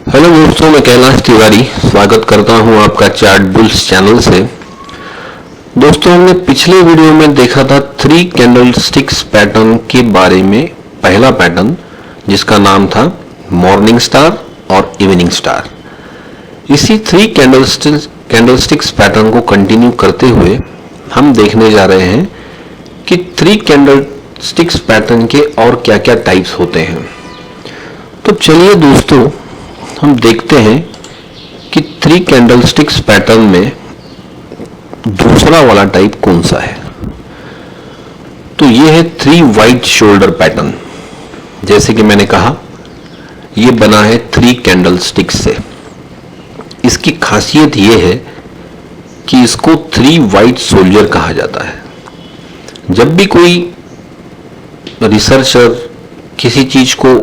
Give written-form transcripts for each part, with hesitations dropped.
Hello दोस्तों, मैं कैलाश तिवारी स्वागत करता हूं आपका चार्ट बुल्स चैनल से। दोस्तों, हमने पिछले वीडियो में देखा था 3 कैंडलस्टिक्स पैटर्न के बारे में। पहला पैटर्न जिसका नाम था मॉर्निंग स्टार और इवनिंग स्टार। इसी 3 कैंडलस्टिक्स पैटर्न को कंटिन्यू करते हुए हम देखने जा रहे हैं कि 3 कैंडलस्टिक्स पैटर्न के और क्या क्या टाइप्स होते हैं। तो चलिए दोस्तों, हम देखते हैं कि 3 कैंडलस्टिक्स पैटर्न में दूसरा वाला टाइप कौन सा है। तो ये है 3 वाइट शोल्डर पैटर्न। जैसे कि मैंने कहा, ये बना है 3 कैंडलस्टिक्स से। इसकी खासियत ये है कि इसको 3 वाइट सोल्जर कहा जाता है। जब भी कोई रिसर्चर किसी चीज को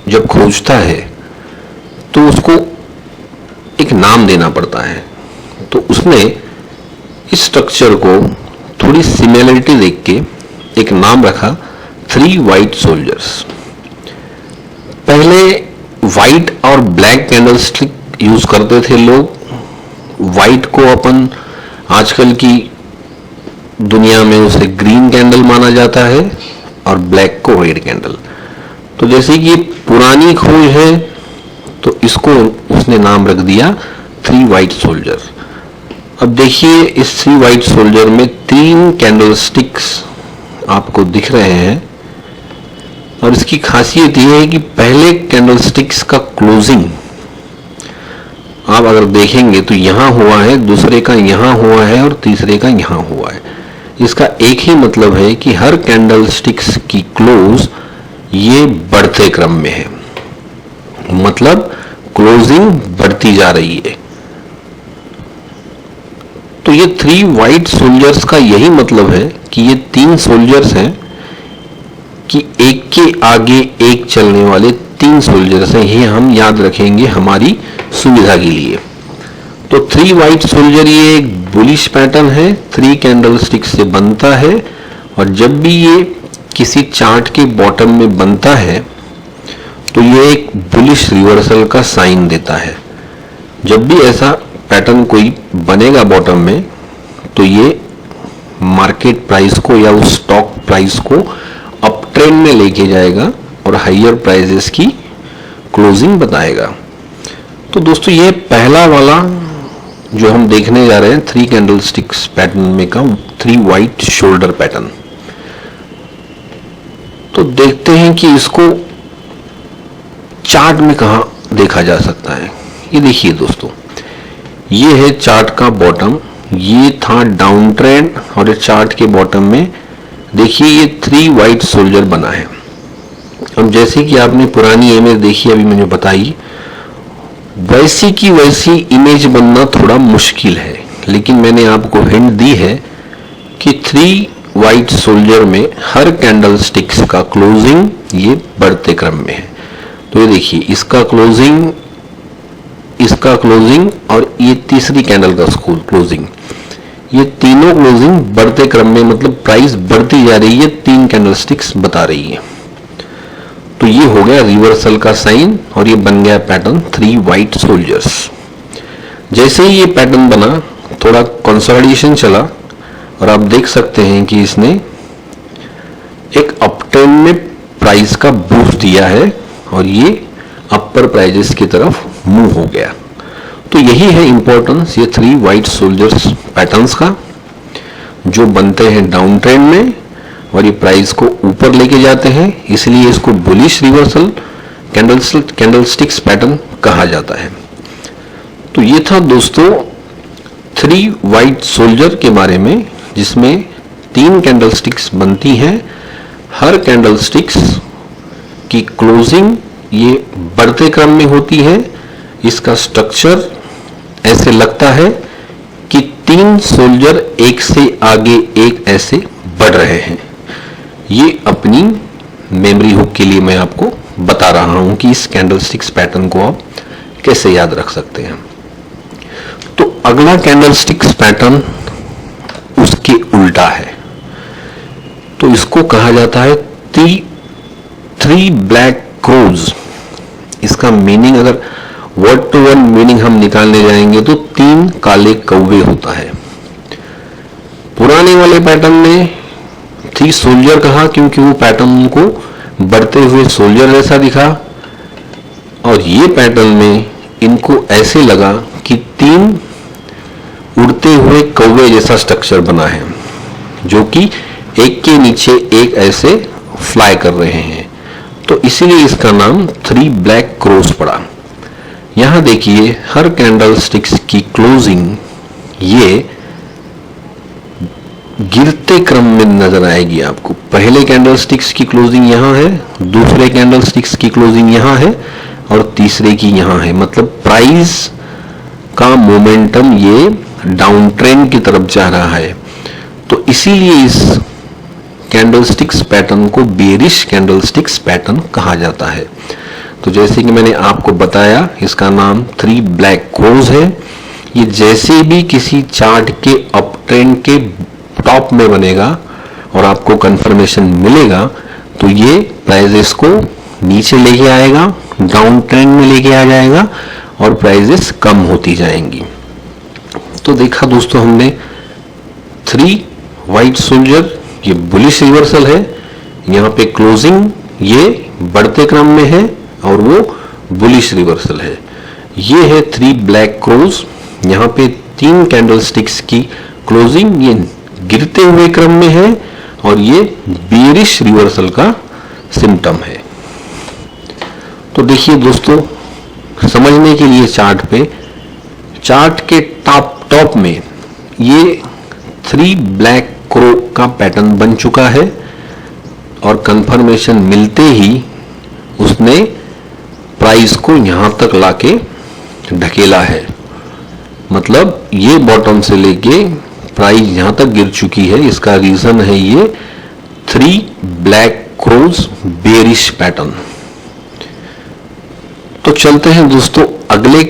जब खोजता है तो उसको एक नाम देना पड़ता है। तो उसने इस स्ट्रक्चर को थोड़ी सिमिलरिटी देख के एक नाम रखा 3 वाइट सोल्जर्स। पहले वाइट और ब्लैक कैंडलस्टिक यूज करते थे लोग। वाइट को अपन आजकल की दुनिया में उसे ग्रीन कैंडल माना जाता है और ब्लैक को रेड कैंडल। तो जैसे कि पुरानी खोज है तो इसको उसने नाम रख दिया 3 वाइट सोल्जर। अब देखिए, इस 3 वाइट सोल्जर में 3 कैंडलस्टिक्स आपको दिख रहे हैं और इसकी खासियत यह है कि पहले कैंडलस्टिक्स का क्लोजिंग आप अगर देखेंगे तो यहां हुआ है, दूसरे का यहां हुआ है और तीसरे का यहां हुआ है। इसका एक ही मतलब है कि हर कैंडलस्टिक्स की क्लोज ये बढ़ते क्रम में है, मतलब क्लोजिंग बढ़ती जा रही है। तो ये 3 वाइट सोल्जर्स का यही मतलब है कि ये 3 सोल्जर्स हैं कि एक के आगे एक चलने वाले 3 सोल्जर्स हैं। ये हम याद रखेंगे हमारी सुविधा के लिए। तो 3 वाइट सोल्जर ये एक बुलिश पैटर्न है, 3 कैंडलस्टिक से बनता है और जब भी ये किसी चार्ट के बॉटम में बनता है तो ये एक बुलिश रिवर्सल का साइन देता है। जब भी ऐसा पैटर्न कोई बनेगा बॉटम में तो ये मार्केट प्राइस को या उस स्टॉक प्राइस को अप ट्रेंड में लेके जाएगा और हायर प्राइसेस की क्लोजिंग बताएगा। तो दोस्तों, ये पहला वाला जो हम देखने जा रहे हैं 3 कैंडलस्टिक्स पैटर्न में का 3 वाइट शोल्डर पैटर्न। तो देखते हैं कि इसको चार्ट में कहां देखा जा सकता है। ये देखिए दोस्तों, ये है चार्ट का बॉटम। ये था डाउन ट्रेंड और ये चार्ट के बॉटम में देखिए ये 3 वाइट सोल्जर बना है। अब जैसे कि आपने पुरानी इमेज देखी, अभी मैंने बताई, वैसी की वैसी इमेज बनना थोड़ा मुश्किल है, लेकिन मैंने आपको हिंट दी है कि 3 वाइट सोल्जर में हर कैंडलस्टिक्स का क्लोजिंग ये बढ़ते क्रम में है। तो ये देखिए, इसका क्लोजिंग और ये तीसरी कैंडल का क्लोजिंग, ये तीनों क्लोजिंग बढ़ते क्रम में, मतलब प्राइस बढ़ती जा रही है, 3 कैंडलस्टिक्स बता रही है। तो ये हो गया रिवर्सल का साइन और ये बन गया पैटर्न 3 वाइट सोल्जर्स। जैसे ही ये पैटर्न बना, थोड़ा कंसोलिडेशन चला और आप देख सकते हैं कि इसने एक अप ट्रेंड में प्राइस का बूस्ट दिया है और ये अपर प्राइजेस की तरफ मूव हो गया। तो यही है इंपॉर्टेंस ये 3 वाइट सोल्जर्स पैटर्न्स का, जो बनते हैं डाउन ट्रेंड में और ये प्राइस को ऊपर लेके जाते हैं, इसलिए इसको बुलिश रिवर्सल कैंडलस्टिक्स पैटर्न कहा जाता है। तो ये था दोस्तों 3 वाइट सोल्जर के बारे में, जिसमें 3 कैंडलस्टिक्स बनती हैं। हर कैंडलस्टिक्स की क्लोजिंग ये बढ़ते क्रम में होती है। इसका स्ट्रक्चर ऐसे लगता है कि 3 सोल्जर एक से आगे एक ऐसे बढ़ रहे हैं। ये अपनी मेमोरी हुक के लिए मैं आपको बता रहा हूं कि इस कैंडलस्टिक्स पैटर्न को आप कैसे याद रख सकते हैं। तो अगला कैंडलस्टिक्स पैटर्न उसके उल्टा है। तो इसको कहा जाता है 3 ब्लैक क्रोज। इसका मीनिंग अगर वर्ड टू वर्ड मीनिंग हम निकालने जाएंगे तो 3 काले कौवे होता है। पुराने वाले पैटर्न में 3 सोल्जर कहा क्योंकि वो पैटर्न को बढ़ते हुए सोल्जर जैसा दिखा, और ये पैटर्न में इनको ऐसे लगा कि 3 उड़ते हुए कौवे जैसा स्ट्रक्चर बना है, जो कि एक के नीचे एक ऐसे फ्लाई कर रहे हैं, तो इसीलिए इसका नाम 3 ब्लैक क्रोस पड़ा। यहां देखिए हर कैंडल स्टिक्स की क्लोजिंग ये गिरते क्रम में नजर आएगी आपको। पहले कैंडल स्टिक्स की क्लोजिंग यहां है, दूसरे कैंडल स्टिक्स की क्लोजिंग यहां है, और तीसरे की यहां है। मतलब प्राइस का मोमेंटम ये डाउन ट्रेंड की तरफ जा रहा है, तो इसीलिए इस कैंडलस्टिक्स पैटर्न को बेरिश कैंडलस्टिक्स पैटर्न कहा जाता है। तो जैसे कि मैंने आपको बताया, इसका नाम 3 ब्लैक क्रोस है। ये जैसे भी किसी चार्ट के अप ट्रेंड के टॉप में बनेगा और आपको कंफर्मेशन मिलेगा, तो ये प्राइजेस को नीचे लेके आएगा, डाउन ट्रेंड में लेके आ जाएगा और प्राइजेस कम होती जाएंगी। तो देखा दोस्तों हमने 3 वाइट सोल्जर, ये बुलिश रिवर्सल है। यहाँ पे क्लोजिंग ये बढ़ते क्रम में है और वो बुलिश रिवर्सल है। ये है 3 ब्लैक क्रोस। यहाँ पे 3 कैंडलस्टिक्स की क्लोजिंग ये गिरते हुए क्रम में है और ये बेरिश रिवर्सल का सिम्टम है। तो देखिए दोस्तों, समझने के लिए चार्ट के टॉप में ये 3 ब्लैक क्रो का पैटर्न बन चुका है और कंफर्मेशन मिलते ही उसने प्राइस को यहां तक लाके ढकेला है। मतलब ये बॉटम से लेके प्राइस यहां तक गिर चुकी है। इसका रीजन है ये 3 ब्लैक क्रोस बेरिश पैटर्न। तो चलते हैं दोस्तों अगले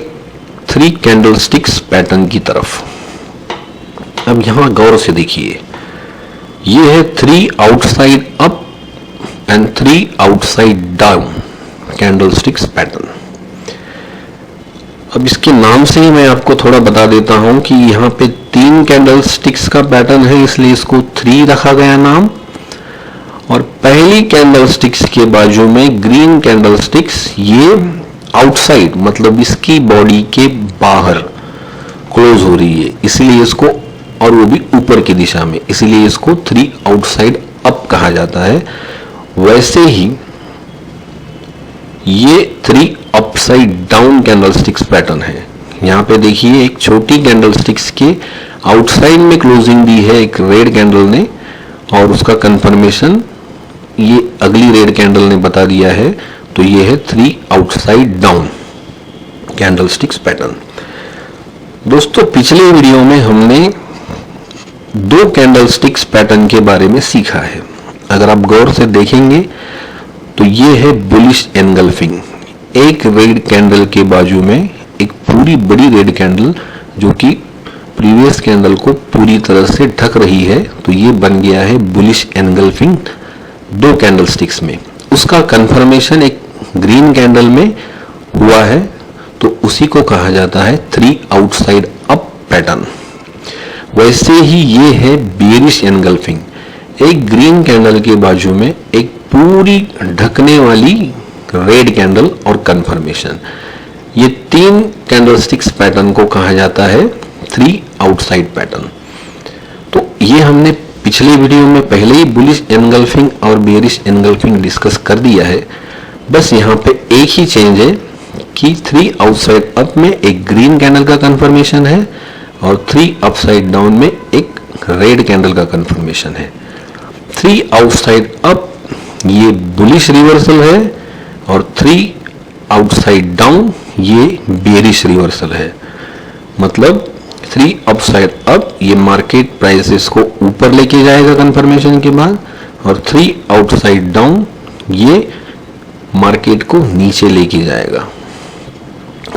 3 कैंडलस्टिक्स पैटर्न की तरफ। अब यहां गौर से देखिए, ये है 3 outside up and 3 outside down candlesticks pattern. अब इसके नाम से ही मैं आपको थोड़ा बता देता हूं कि यहाँ पे 3 कैंडलस्टिक्स का पैटर्न है, इसलिए इसको 3 रखा गया नाम। और पहली कैंडलस्टिक्स के बाजू में ग्रीन कैंडलस्टिक्स ये आउटसाइड, मतलब इसकी बॉडी के बाहर क्लोज हो रही है, इसलिए इसको, और वो भी ऊपर की दिशा में, इसलिए इसको 3 आउटसाइड अप कहा जाता है। वैसे ही ये 3 अपसाइड डाउन कैंडलस्टिक्स पैटर्न है। यहाँ पे देखिए एक छोटी कैंडलस्टिक्स के आउटसाइड में क्लोजिंग दी है एक रेड कैंडल ने, और उसका कंफर्मेशन ये अगली रेड कैंडल ने बता दिया है। तो ये है 3 आउटसाइड डाउन कैंडलस्टिक्स पैटर्न। दोस्तों पिछले वीडियो में हमने 2 कैंडलस्टिक्स पैटर्न के बारे में सीखा है। अगर आप गौर से देखेंगे तो ये है बुलिश एनगल्फिंग। एक रेड कैंडल के बाजू में एक पूरी बड़ी रेड कैंडल जो कि प्रीवियस कैंडल को पूरी तरह से ढक रही है, तो ये बन गया है बुलिश एनगल्फिंग 2 कैंडलस्टिक्स में। उसका कंफर्मेशन एक ग्रीन कैंडल में हुआ है, तो उसी को कहा जाता है 3 आउटसाइड अप पैटर्न। वैसे ही ये है बेरिश एनगल्फिंग। एक ग्रीन कैंडल के बाजू में एक पूरी ढकने वाली रेड कैंडल और कंफर्मेशन। ये 3 कैंडलस्टिक्स पैटर्न को कहा जाता है 3 आउटसाइड पैटर्न। तो ये हमने पिछले वीडियो में पहले ही बुलिश एनगल्फिंग और बेरिश एनगल्फिंग डिस्कस कर दिया है। बस यहाँ पे एक ही चेंज है कि 3 आउटसाइड अप में एक ग्रीन कैंडल का कंफर्मेशन है और 3 अपसाइड डाउन में एक रेड कैंडल का कंफर्मेशन है। 3 आउटसाइड अप ये बुलिश रिवर्सल है और 3 आउटसाइड डाउन ये बेरिश रिवर्सल है। मतलब 3 अपसाइड अप ये मार्केट प्राइसेस को ऊपर लेके जाएगा कंफर्मेशन के बाद, और 3 आउटसाइड डाउन ये मार्केट को नीचे लेके जाएगा।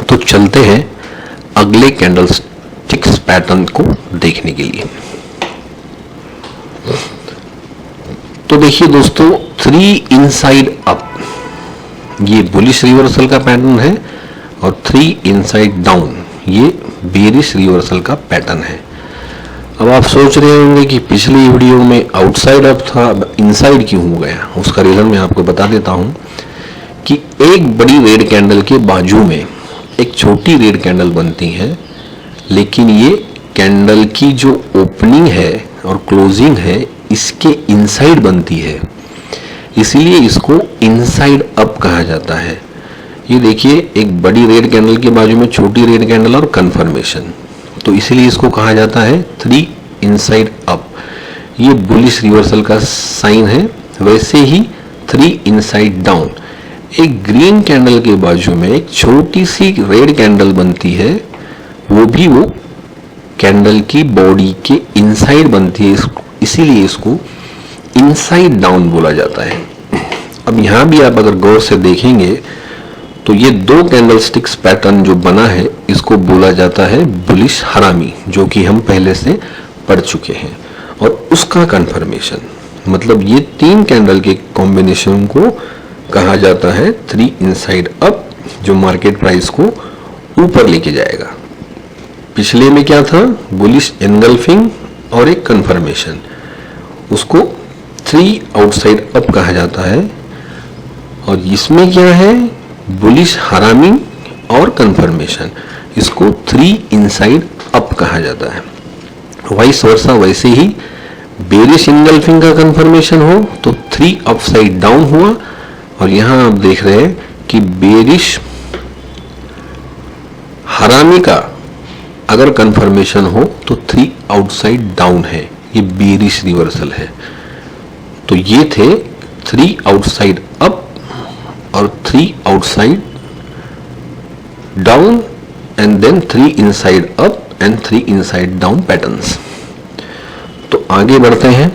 तो चलते हैं अगले कैंडलस्टिक्स पैटर्न को देखने के लिए। तो देखिए दोस्तों 3 इनसाइड अप ये बुलिश रिवर्सल का पैटर्न है और 3 इनसाइड डाउन, ये बेरिश रिवर्सल का पैटर्न है। अब आप सोच रहे होंगे कि पिछली वीडियो में आउटसाइड अप था, अब इनसाइड क्यों हो गया। उसका रीजन मैं आपको बता देता हूं कि एक बड़ी रेड कैंडल के बाजू में एक छोटी रेड कैंडल बनती है, लेकिन ये कैंडल की जो ओपनिंग है और क्लोजिंग है इसके इनसाइड बनती है, इसीलिए इसको इनसाइड अप कहा जाता है। ये देखिए, एक बड़ी रेड कैंडल के बाजू में छोटी रेड कैंडल और कंफर्मेशन, तो इसीलिए इसको कहा जाता है 3 इनसाइड अप। ये बुलिश रिवर्सल का साइन है। वैसे ही 3 इनसाइड डाउन, एक ग्रीन कैंडल के बाजू में एक छोटी सी रेड कैंडल बनती है, वो भी वो कैंडल की बॉडी के इनसाइड बनती है, इसीलिए इसको इनसाइड डाउन बोला जाता है। अब यहां भी आप अगर गौर से देखेंगे तो ये 2 कैंडलस्टिक्स पैटर्न जो बना है इसको बोला जाता है बुलिश हरामी, जो कि हम पहले से पढ़ चुके हैं, और उसका कंफर्मेशन, मतलब ये 3 कैंडल के कॉम्बिनेशन को कहा जाता है 3 इनसाइड अप, जो मार्केट प्राइस को ऊपर लेके जाएगा। पिछले में क्या था, बुलिश एनगल्फिंग और एक कंफर्मेशन, उसको 3 आउटसाइड अप कहा जाता है। और इसमें क्या है, बुलिश हरामिंग और कंफर्मेशन, इसको 3 इनसाइड अप कहा जाता है। वाइस वर्सा, वैसे ही बेरिश एनगल्फिंग का कंफर्मेशन हो तो 3 अपसाइड डाउन हुआ, और यहां आप देख रहे हैं कि बेरिश हरामी का अगर कंफर्मेशन हो तो 3 आउटसाइड डाउन है, ये बेरिश रिवर्सल है। तो ये थे 3 आउटसाइड अप और 3 outside down and then 3 inside up and 3 inside down patterns. तो आगे बढ़ते हैं।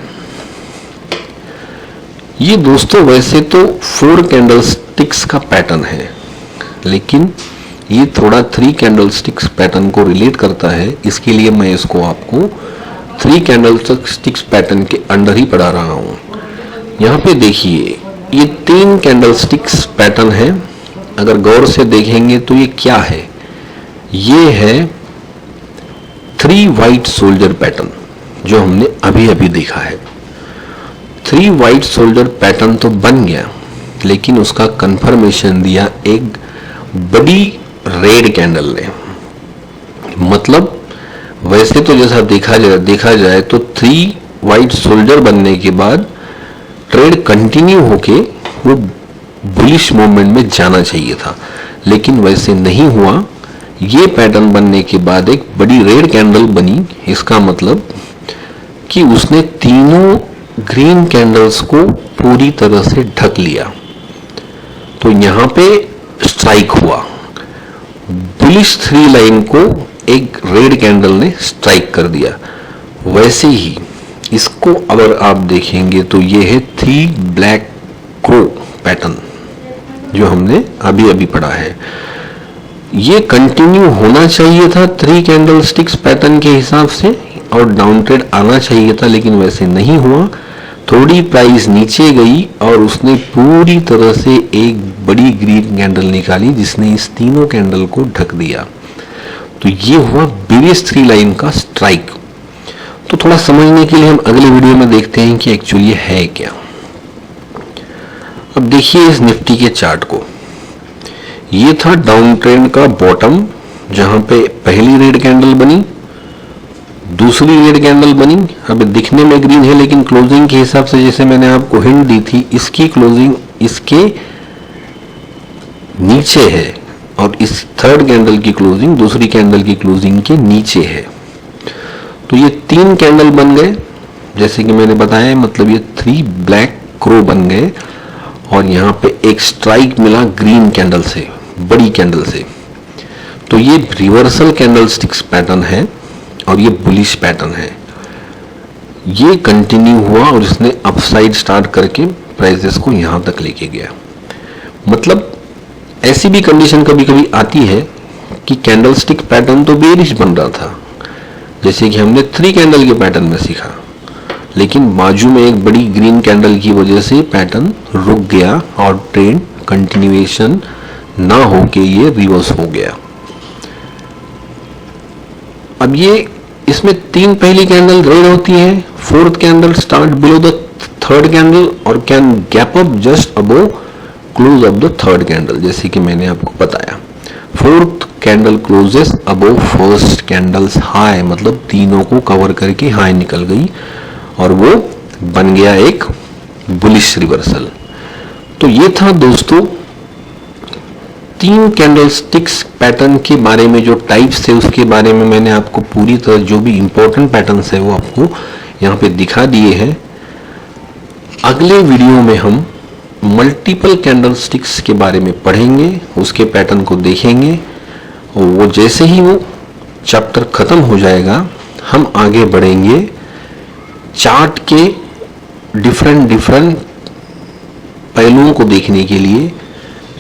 ये दोस्तों वैसे तो 4 कैंडलस्टिक्स का पैटर्न है, लेकिन ये थोड़ा 3 कैंडलस्टिक्स पैटर्न को रिलेट करता है, इसके लिए मैं इसको आपको 3 कैंडलस्टिक्स पैटर्न के अंडर ही पढ़ा रहा हूं। यहां पे देखिए, ये 3 कैंडलस्टिक्स पैटर्न है। अगर गौर से देखेंगे तो ये क्या है, ये है 3 वाइट सोल्जर पैटर्न, जो हमने अभी अभी देखा है। 3 वाइट सोल्जर पैटर्न तो बन गया, लेकिन उसका कंफर्मेशन दिया एक बड़ी रेड कैंडल ने। मतलब वैसे तो जैसा देखा जाए तो 3 वाइट सोल्जर बनने के बाद ट्रेड कंटिन्यू होके वो बुलिश मूवमेंट में जाना चाहिए था, लेकिन वैसे नहीं हुआ। ये पैटर्न बनने के बाद एक बड़ी रेड कैंडल बनी, इसका मतलब कि उसने तीनों ग्रीन कैंडल्स को पूरी तरह से ढक लिया। तो यहां पे स्ट्राइक हुआ, बुलिश 3 लाइन को एक रेड कैंडल ने स्ट्राइक कर दिया। वैसे ही इसको अगर आप देखेंगे तो ये है 3 ब्लैक क्रो पैटर्न, जो हमने अभी अभी पढ़ा है। ये कंटिन्यू होना चाहिए था 3 कैंडलस्टिक्स पैटर्न के हिसाब से, और डाउन ट्रेड आना चाहिए था, लेकिन वैसे नहीं हुआ। थोड़ी प्राइस नीचे गई और उसने पूरी तरह से एक बड़ी ग्रीन कैंडल निकाली, जिसने इस तीनों कैंडल को ढक दिया। तो ये हुआ बेरिश 3 लाइन का स्ट्राइक। तो थोड़ा समझने के लिए हम अगले वीडियो में देखते हैं कि एक्चुअली ये है क्या। अब देखिए इस निफ्टी के चार्ट को, ये था डाउन ट्रेंड का बॉटम, जहां पे पहली रेड कैंडल बनी, दूसरी रेड कैंडल बनी। अब दिखने में ग्रीन है, लेकिन क्लोजिंग के हिसाब से, जैसे मैंने आपको हिंट दी थी, इसकी क्लोजिंग इसके नीचे है, और इस थर्ड कैंडल की क्लोजिंग दूसरी कैंडल की क्लोजिंग के नीचे है। तो ये 3 कैंडल बन गए, जैसे कि मैंने बताया, मतलब ये 3 ब्लैक क्रो बन गए, और यहाँ पे एक स्ट्राइक मिला ग्रीन कैंडल से, बड़ी कैंडल से। तो ये रिवर्सल कैंडलस्टिक्स पैटर्न है और ये बुलिश पैटर्न है। ये कंटिन्यू हुआ और इसने अपसाइड स्टार्ट करके प्राइसेस को यहां तक लेके गया। मतलब ऐसी भी कंडीशन कभी कभी आती है कि कैंडलस्टिक पैटर्न तो बेरिश बन रहा था, जैसे कि हमने 3 कैंडल के पैटर्न में सीखा, लेकिन बाजू में एक बड़ी ग्रीन कैंडल की वजह से पैटर्न रुक गया और ट्रेंड कंटिन्यूएशन ना हो के ये रिवर्स हो गया। अब ये इसमें 3 पहली कैंडल रेड होती है, 4th candle start below the 3rd candle और can gap up just above close of the 3rd candle, जैसे कि मैंने आपको बताया। 4th candle closes above 1st candles high, मतलब तीनों को कवर करके हाई निकल गई और वो बन गया एक बुलिश रिवर्सल। तो ये था दोस्तों 3 कैंडलस्टिक्स पैटर्न के बारे में, जो टाइप्स थे उसके बारे में मैंने आपको पूरी तरह जो भी इंपॉर्टेंट पैटर्न्स है वो आपको यहाँ पे दिखा दिए हैं। अगले वीडियो में हम मल्टीपल कैंडलस्टिक्स के बारे में पढ़ेंगे, उसके पैटर्न को देखेंगे और वो जैसे ही वो चैप्टर खत्म हो जाएगा हम आगे बढ़ेंगे चार्ट के डिफरेंट पहलुओं को देखने के लिए।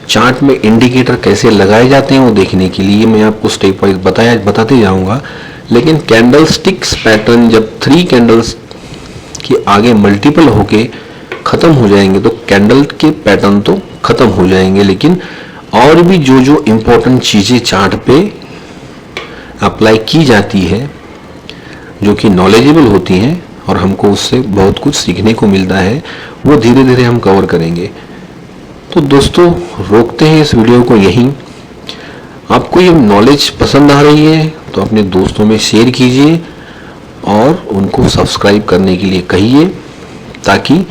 चार्ट में इंडिकेटर कैसे लगाए जाते हैं वो देखने के लिए मैं आपको स्टेप वाइज बताते जाऊंगा। लेकिन कैंडलस्टिक्स पैटर्न जब 3 कैंडल्स के आगे मल्टीपल होके खत्म हो जाएंगे तो कैंडल के पैटर्न तो खत्म हो जाएंगे, लेकिन और भी जो जो इंपॉर्टेंट चीजें चार्ट पे अप्लाई की जाती है जो कि नॉलेजेबल होती हैं और हमको उससे बहुत कुछ सीखने को मिलता है, वो धीरे धीरे हम कवर करेंगे। तो दोस्तों रोकते हैं इस वीडियो को यहीं। आपको ये नॉलेज पसंद आ रही है तो अपने दोस्तों में शेयर कीजिए और उनको सब्सक्राइब करने के लिए कहिए, ताकि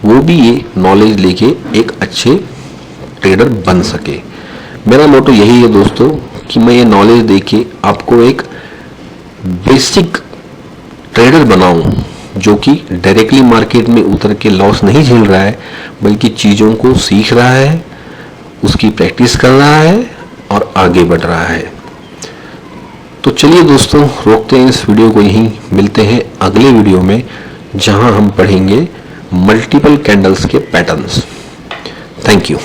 वो भी ये नॉलेज लेके एक अच्छे ट्रेडर बन सके। मेरा मोटो यही है दोस्तों कि मैं ये नॉलेज देके आपको एक बेसिक ट्रेडर बनाऊं जो कि डायरेक्टली मार्केट में उतर के लॉस नहीं झेल रहा है, बल्कि चीज़ों को सीख रहा है, उसकी प्रैक्टिस कर रहा है और आगे बढ़ रहा है। तो चलिए दोस्तों रोकते हैं इस वीडियो को यहीं, मिलते हैं अगले वीडियो में जहां हम पढ़ेंगे मल्टीपल कैंडल्स के पैटर्न्स। Thank you.